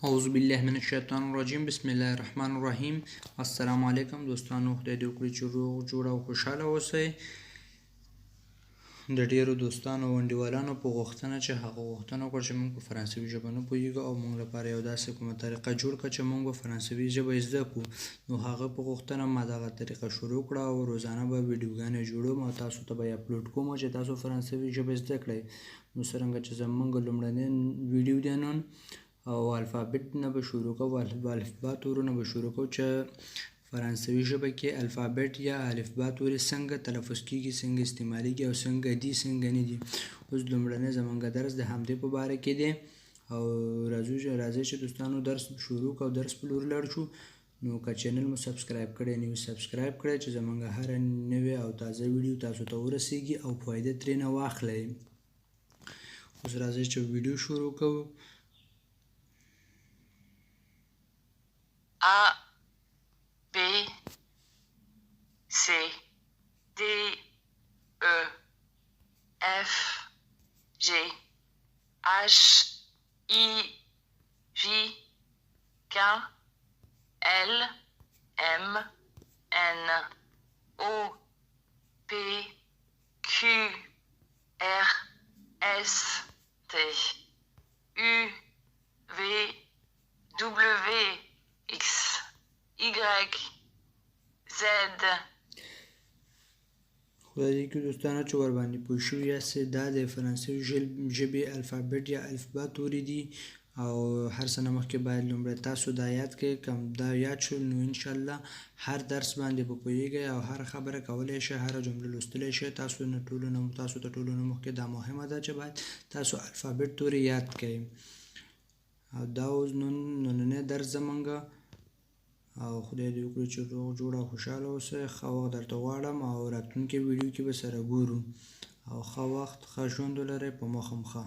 اعوذ بالله من الشیطان الرجیم. بسم الله الرحمن الرحیم. السلام علیکم دوستانو، خدای دې وکړي چې روغ جوړ او خوشحاله اوسئ. د ډیرو دوستانو او انډیوالانو په غوښتنه چې هغه غوښتنه وکړه چې موږ په فرانسوي ژبه نه پوهیږو او موږ لپاره یو داسې کومه طریقه جوړ کړه چې موږ په فرانسوي ژبه زده کړو. نو هغه په غوښتنه ما دغه طریقه شروع کړه او روزانه به ویډیوګانې جوړوم او تاسو ته به یې اپلوډ کوم چې تاسو فرانسوي ژبه زده کړئ. نو څرنګه چې زموږ لومړنی ویډیو دی نن او الفابet نه به شروع کوو، الفبا تورونه به شروع کوو چې فرانسوي ژبه کې الفابet یا الفبا توري څنګه تلفظ کیږي، څنګه استعمالیږي او څنګه دي څنګه نه دي. اوس لومړنی زموږ درس د همدې په باره کې دی او راځئ چې دوستانو درس شروع کوو، درس په لور لاړ شو. نو که چینل مو سبسکرایب کړی نه وي سبسکرایب کړئ چې زموږ هره نوې او تازه ویډیو تاسو ته ورسیږي او فایده ترېنه واخلئ. اوس راځئ چې ویډیو شروع کوو. A, B, C, D, E, F, G, H, I, J, K, L, M, N, O, P, Q, R, S, T, U, V, W, X, Y, Z. خدای دې کې دوستانو چې ورباندې پوه شوي یاستئ، دا د فرانسوي ژبې الفابet یا الفبا توري دي او هر څه نه مخکې باید لومړی تاسو دا یاد کړئ. که دا یاد شو نو انشاءالله هر درس باندې به پوهیږئ او هر خبره کولی شئ، هره جمله لوستلی شئ. تاسو ته ټولو نه مخکې دا مهمه ده چې باید تاسو الفابet توري یاد کړئ. او دا اوس نننی درس زموږ او خدای دې وکړي چې روغ جوړ او خوشحاله اوسئ. ښه وخت درته غواړم او راتلونکي ویډیو کې به سره ګورو او ښه وخت، ښه ژوند ولرئ. په مخه مخه.